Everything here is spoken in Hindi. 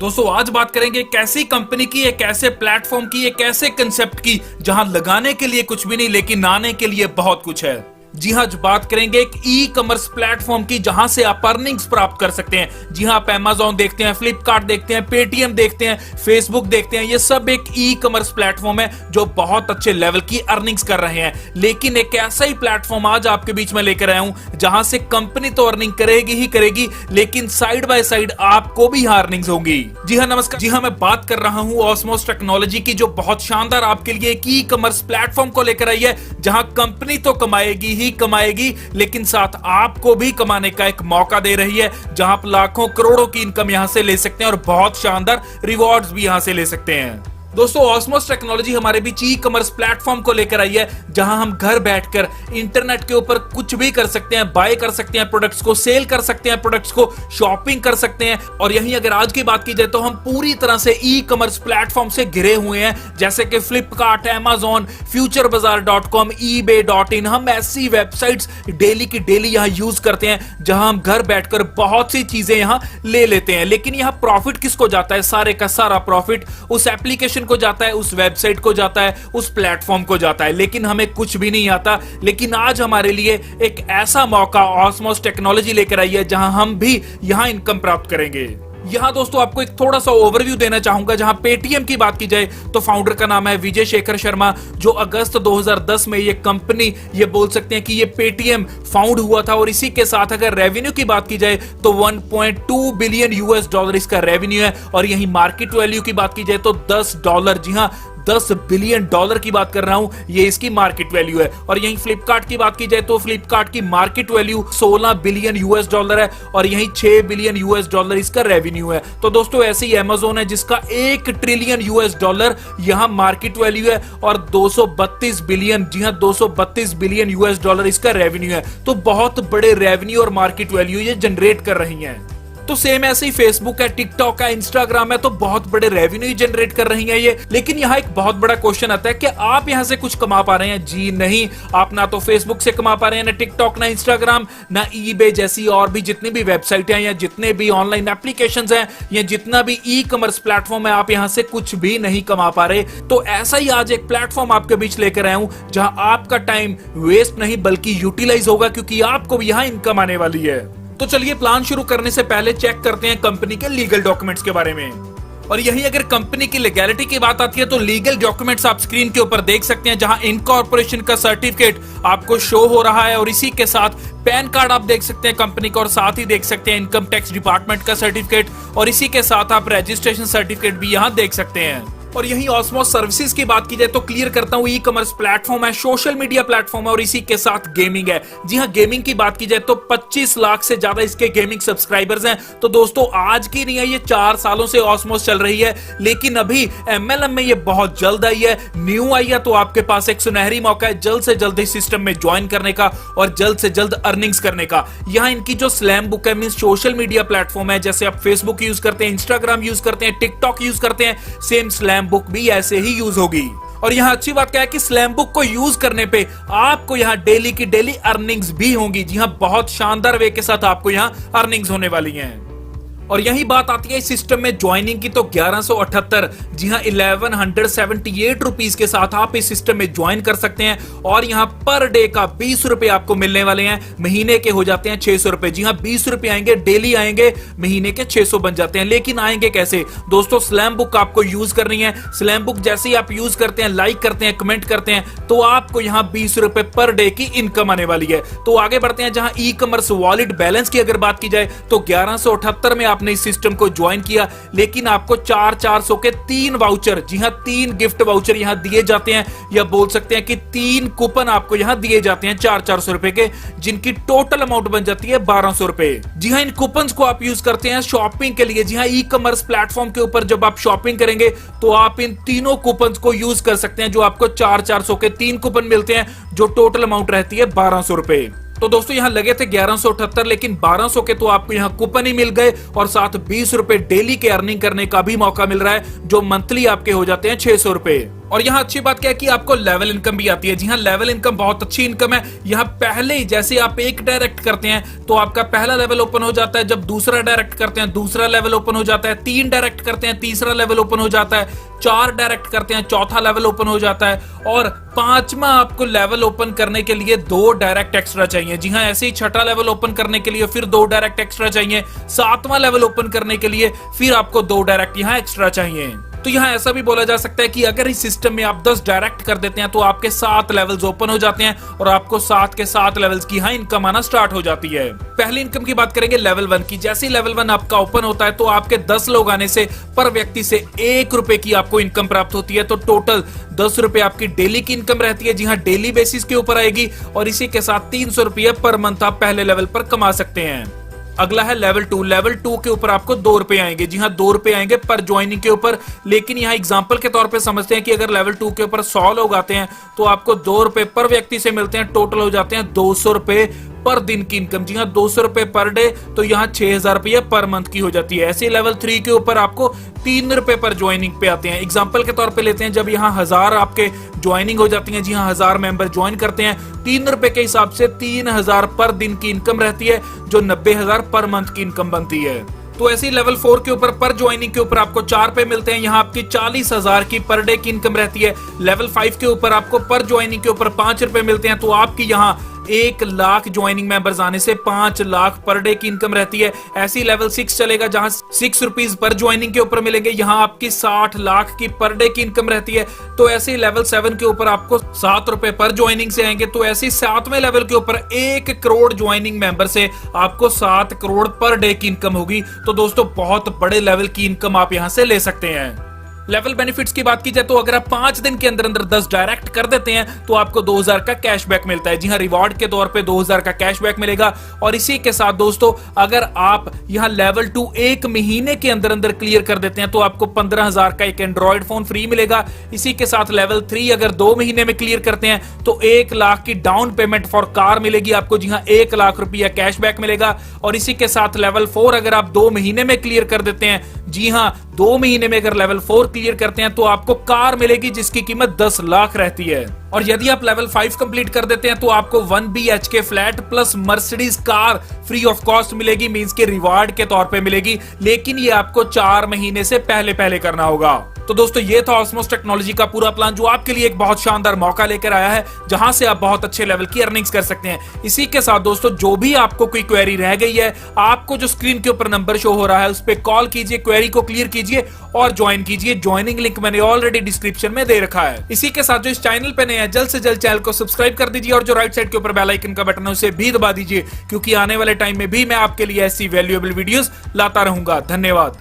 दोस्तों आज बात करेंगे एक ऐसी कंपनी की, एक ऐसे प्लेटफॉर्म की, एक ऐसे कंसेप्ट की जहां लगाने के लिए कुछ भी नहीं लेकिन आने के लिए बहुत कुछ है। जी हाँ, बात करेंगे एक ई कॉमर्स प्लेटफॉर्म की जहां से आप अर्निंग्स प्राप्त कर सकते हैं। जी हाँ, आप Amazon देखते हैं, फ्लिपकार्ट देखते हैं, पेटीएम देखते हैं, फेसबुक देखते हैं, ये सब एक ई कॉमर्स प्लेटफॉर्म है जो बहुत अच्छे लेवल की अर्निंग्स कर रहे हैं। लेकिन एक ऐसा ही प्लेटफॉर्म आज आपके बीच में लेकर आया हूं जहां से कंपनी तो अर्निंग करेगी ही करेगी, लेकिन साइड बाय साइड आपको भी अर्निंग्स होंगी। जी हाँ, नमस्कार। जी हाँ, मैं बात कर रहा हूं ऑस्मोस टेक्नोलॉजी की, जो बहुत शानदार आपके लिए एक ई कॉमर्स प्लेटफॉर्म को लेकर आई है जहां कंपनी तो कमाएगी ही कमाएगी, लेकिन साथ आपको भी कमाने का एक मौका दे रही है जहां आप लाखों करोड़ों की इनकम यहां से ले सकते हैं और बहुत शानदार रिवॉर्ड्स भी यहां से ले सकते हैं। दोस्तों ऑस्मोस टेक्नोलॉजी हमारे बीच ई कॉमर्स प्लेटफॉर्म को लेकर आई है जहां हम घर बैठकर इंटरनेट के ऊपर कुछ भी कर सकते हैं, बाय कर सकते हैं प्रोडक्ट्स को, सेल कर सकते हैं प्रोडक्ट्स को, शॉपिंग कर सकते हैं। और यहीं अगर आज की बात की जाए तो हम पूरी तरह से ई कॉमर्स प्लेटफॉर्म से घिरे हुए हैं, जैसे कि फ्लिपकार्ट, Amazon, futurebazaar.com, ebay.in। हम ऐसी वेबसाइट्स डेली की डेली यहां यूज करते हैं जहां हम घर बैठकर बहुत सी चीजें यहां ले लेते हैं। लेकिन यहां प्रॉफिट किसको जाता है? सारे का सारा प्रॉफिट उस एप्लीकेशन को जाता है, उस वेबसाइट को जाता है, उस प्लेटफॉर्म को जाता है, लेकिन हमें कुछ भी नहीं आता। लेकिन आज हमारे लिए एक ऐसा मौका ऑस्मोस टेक्नोलॉजी लेकर आई है जहां हम भी यहां इनकम प्राप्त करेंगे। यहां दोस्तों आपको एक थोड़ा सा ओवरव्यू देना चाहूंगा। जहां पेटीएम की बात की जाए तो फाउंडर का नाम है विजय शेखर शर्मा, जो अगस्त 2010 में ये कंपनी, ये बोल सकते हैं कि ये पेटीएम फाउंड हुआ था। और इसी के साथ अगर रेवेन्यू की बात की जाए तो 1.2 बिलियन यूएस डॉलर इसका रेवेन्यू है। और यही मार्केट वैल्यू की बात की जाए तो $10, जी हां, $10 बिलियन की बात कर रहा हूं, ये इसकी मार्केट वैल्यू है। और यहीं फ्लिपकार्ट की बात की जाए तो फ्लिपकार्ट की मार्केट वैल्यू $16 बिलियन है और यहीं $6 बिलियन इसका रेवेन्यू है। तो दोस्तों ऐसे ही Amazon है जिसका $1 ट्रिलियन यहां मार्केट वैल्यू है और 232 बिलियन, जी हां, $232 बिलियन इसका रेवेन्यू है। तो बहुत बड़े रेवेन्यू और मार्केट वैल्यू ये जनरेट कर रही हैं। तो सेम ऐसे ही फेसबुक है, टिकटॉक है, इंस्टाग्राम है, तो बहुत बड़े रेवेन्यू जनरेट कर रही हैं ये। लेकिन यहाँ एक बहुत बड़ा क्वेश्चन आता है कि आप यहाँ से कुछ कमा पा रहे हैं? जी नहीं, आप ना तो फेसबुक से कमा पा रहे हैं, ना टिकटॉक, ना इंस्टाग्राम, ना ईबे जैसी और भी जितनी भी वेबसाइट है या जितने भी ऑनलाइन एप्लीकेशंस हैं या जितना भी ई कॉमर्स प्लेटफॉर्म है, आप यहाँ से कुछ भी नहीं कमा पा रहे। तो ऐसा ही आज एक प्लेटफॉर्म आपके बीच लेकर आया हूं जहां आपका टाइम वेस्ट नहीं बल्कि यूटिलाइज होगा, क्योंकि आपको भी यहाँ इनकम आने वाली है। तो चलिए प्लान शुरू करने से पहले चेक करते हैं कंपनी के लीगल डॉक्यूमेंट्स के बारे में। और यही अगर कंपनी की लीगैलिटी की बात आती है तो लीगल डॉक्यूमेंट्स आप स्क्रीन के ऊपर देख सकते हैं, जहां इनकॉर्पोरेशन का सर्टिफिकेट आपको शो हो रहा है और इसी के साथ पैन कार्ड आप देख सकते हैं कंपनी का, और साथ ही देख सकते हैं इनकम टैक्स डिपार्टमेंट का सर्टिफिकेट, और इसी के साथ आप रजिस्ट्रेशन सर्टिफिकेट भी यहां देख सकते हैं। और यही ऑस्मोस सर्विसेज की बात की जाए तो क्लियर करता हूं, ई कॉमर्स प्लेटफॉर्म है, सोशल मीडिया प्लेटफॉर्म है और इसी के साथ गेमिंग है। जी हां, गेमिंग की बात की जाए तो 25 लाख से ज्यादा इसके गेमिंग सब्सक्राइबर्स हैं। तो दोस्तों आज की नहीं है, ये 4 सालों से ऑस्मोस चल रही है, लेकिन अभी एमएलएम में ये बहुत जल्द आई है, न्यू आई है। तो आपके पास एक सुनहरी मौका है जल्द से जल्द इस सिस्टम में ज्वाइन करने का और जल्द से जल्द अर्निंग्स करने का। यहाँ इनकी जो स्लैम बुक है, मींस सोशल मीडिया प्लेटफॉर्म है, जैसे आप फेसबुक यूज करते हैं, इंस्टाग्राम यूज करते हैं, टिकटॉक यूज करते हैं, सेम स्लैम बुक भी ऐसे ही यूज होगी। और यहाँ अच्छी बात क्या है कि स्लैम बुक को यूज करने पे आपको यहाँ डेली की डेली अर्निंग्स भी होंगी। जी हाँ, बहुत शानदार वे के साथ आपको यहाँ अर्निंग्स होने वाली हैं। और यही बात आती है इस सिस्टम में ज्वाइनिंग की तो 1178, जी हां, 1178 रुपीस के साथ आप इस सिस्टम में ज्वाइन कर सकते हैं। और यहाँ पर डे का 20 रुपए आपको मिलने वाले हैं, महीने के हो जाते हैं 600 रुपए। जी हां, 20 रुपए आएंगे, डेली आएंगे, महीने के 600 बन जाते हैं। लेकिन आएंगे कैसे? दोस्तों स्लैम बुक आपको यूज करनी है। स्लैम बुक जैसे ही आप यूज करते हैं, लाइक करते हैं, कमेंट करते हैं, तो आपको यहाँ 20 रुपए पर डे की इनकम आने वाली है। तो आगे बढ़ते हैं, जहां ई कॉमर्स वॉलेट बैलेंस की अगर बात की जाए तो 1178 में आपने इस सिस्टम को ज्वाइन किया, लेकिन आपको 400 के 3 वाउचर, जी हां, 3 गिफ्ट वाउचर यहां दिए जाते हैं, या बोल सकते हैं कि 3 कूपन आपको यहां दिए जाते हैं 400 रुपए के, जिनकी टोटल अमाउंट बन जाती है 1200 रुपए। जी हां, इन कूपन्स को आप यूज करते हैं शॉपिंग के लिए। जी हां, ई कॉमर्स प्लेटफॉर्म के ऊपर जब आप शॉपिंग करेंगे तो आप इन तीनों कूपन्स को यूज कर सकते हैं, जो आपको 400 के 3 कूपन मिलते हैं, जो टोटल अमाउंट रहती है 1200 रुपए। तो दोस्तों यहाँ लगे थे 1178, लेकिन 1200 के तो आपको यहाँ कूपन ही मिल गए और साथ 20 रुपए डेली के अर्निंग करने का भी मौका मिल रहा है, जो मंथली आपके हो जाते हैं 600 रुपए। और यहाँ अच्छी बात क्या है कि आपको लेवल इनकम भी आती है। जी हाँ, लेवल इनकम बहुत अच्छी इनकम है। यहाँ पहले ही जैसे आप एक डायरेक्ट करते हैं तो आपका पहला लेवल ओपन हो जाता है, जब दूसरा डायरेक्ट करते हैं दूसरा लेवल ओपन हो जाता है, 3 डायरेक्ट करते हैं तीसरा लेवल ओपन हो जाता है, 4 डायरेक्ट करते हैं चौथा लेवल ओपन हो जाता है, और 5वां आपको लेवल ओपन करने के लिए 2 डायरेक्ट एक्स्ट्रा चाहिए। जी हाँ, ऐसे ही छठा लेवल ओपन करने के लिए फिर 2 डायरेक्ट एक्स्ट्रा चाहिए, 7वां लेवल ओपन करने के लिए फिर आपको 2 डायरेक्ट यहाँ एक्स्ट्रा चाहिए। तो यहाँ ऐसा भी बोला जा सकता है कि अगर इस सिस्टम में आप 10 डायरेक्ट कर देते हैं तो आपके 7 लेवल्स ओपन हो जाते हैं और आपको 7 के 7 लेवल्स की यहाँ इनकम आना स्टार्ट हो जाती है। पहली इनकम की बात करेंगे लेवल 1 की। जैसे ही लेवल 1 आपका ओपन होता है तो आपके 10 लोग आने से पर व्यक्ति से 1 रुपए की आपको इनकम प्राप्त होती है। तो टोटल 10 रुपए आपकी डेली की इनकम रहती है। जी हाँ, डेली बेसिस के ऊपर आएगी और इसी के साथ 300 रुपये पर मंथ आप पहले लेवल पर कमा सकते हैं। अगला है लेवल 2। लेवल 2 के ऊपर आपको 2 रुपए आएंगे। जी हाँ, 2 रुपए आएंगे पर ज्वाइनिंग के ऊपर। लेकिन यहाँ एग्जांपल के तौर पे समझते हैं कि अगर लेवल 2 के ऊपर 100 लोग आते हैं तो आपको 2 रुपए पर व्यक्ति से मिलते हैं। टोटल हो जाते हैं 200 रुपए पर दिन की इनकम। जी हाँ, 200 रुपए पर डे, तो यहाँ 6000 रुपये पर मंथ की हो जाती है। ऐसे लेवल 3 के ऊपर आपको 3 रुपए पर ज्वाइनिंग पे आते हैं। एग्जाम्पल के तौर पे लेते हैं, जब यहाँ 1000 आपके ज्वाइनिंग हो जाती है। जी हाँ, 1000 मेंबर ज्वाइन करते हैं, 3 रुपए के हिसाब से 3000 पर दिन की इनकम रहती है, जो 90,000 पर मंथ की इनकम बनती है। तो ऐसे ही लेवल 4 के ऊपर पर ज्वाइनिंग के ऊपर आपको 4 रुपए मिलते हैं। यहाँ आपकी 40,000 की पर डे की इनकम रहती है। लेवल 5 के ऊपर आपको पर ज्वाइनिंग के ऊपर 5 रुपए मिलते हैं। तो आपकी यहाँ 1 लाख ज्वाइनिंग मेंबर्स आने से 5 लाख पर डे की इनकम रहती है। ऐसी लेवल 6 चलेगा जहां 6 रुपीज पर ज्वाइनिंग के ऊपर मिलेंगे। यहाँ आपकी 60 लाख की पर डे की इनकम रहती है। तो ऐसे लेवल 7 के ऊपर आपको 7 रुपए पर ज्वाइनिंग से आएंगे। तो ऐसे 7वें लेवल के ऊपर 1 करोड़ ज्वाइनिंग मेंबर से आपको 7 करोड़ पर डे की इनकम होगी। तो दोस्तों, बहुत बड़े लेवल की इनकम आप यहां से ले सकते हैं। लेवल बेनिफिट्स की बात की जाए तो अगर आप 5 दिन के अंदर अंदर 10 डायरेक्ट कर देते हैं तो आपको 2000 का कैशबैक मिलता है। जी हाँ, रिवॉर्ड के तौर पे 2000 का कैशबैक मिलेगा। और इसी के साथ दोस्तों, अगर आप यहाँ लेवल 2 1 महीने के अंदर अंदर क्लियर कर देते हैं तो आपको 15,000 का एक एंड्रॉइड फोन फ्री मिलेगा। इसी के साथ लेवल 3 अगर 2 महीने में क्लियर करते हैं तो 1 लाख की डाउन पेमेंट फॉर कार मिलेगी आपको। जी हाँ, 1 लाख रुपया कैशबैक मिलेगा। और इसी के साथ लेवल 4 अगर आप 2 महीने में क्लियर कर देते हैं, जी हाँ, 2 महीने में अगर लेवल 4 क्लियर करते हैं तो आपको कार मिलेगी जिसकी कीमत 10 लाख रहती है। और यदि आप लेवल 5 कंप्लीट कर देते हैं तो आपको 1 BHK flat plus Mercedes car free of cost मिलेगी, मींस के रिवार्ड के तौर पे मिलेगी। लेकिन ये आपको 4 महीने से पहले करना होगा। तो दोस्तों, ये था ऑस्मोस टेक्नोलॉजी का पूरा प्लान, जो आपके लिए एक बहुत शानदार मौका लेकर आया है, जहां से आप बहुत अच्छे लेवल की अर्निंग्स कर सकते हैं। इसी के साथ दोस्तों, जो भी आपको कोई क्वेरी रह गई है, आपको जो स्क्रीन के ऊपर नंबर शो हो रहा है उस पर कॉल कीजिए, क्वेरी को क्लियर कीजिए और ज्वाइन कीजिए। ज्वाइनिंग लिंक मैंने ऑलरेडी डिस्क्रिप्शन में दे रखा है। इसी के साथ जो इस चैनल पे नए हैं, जल्द से जल्द चैनल को सब्सक्राइब कर दीजिए और जो राइट साइड के ऊपर बेल आइकन का बटन है उसे भी दबा दीजिए, क्योंकि आने वाले टाइम में भी मैं आपके लिए ऐसी वैल्यूएबल वीडियोस लाता रहूंगा। धन्यवाद।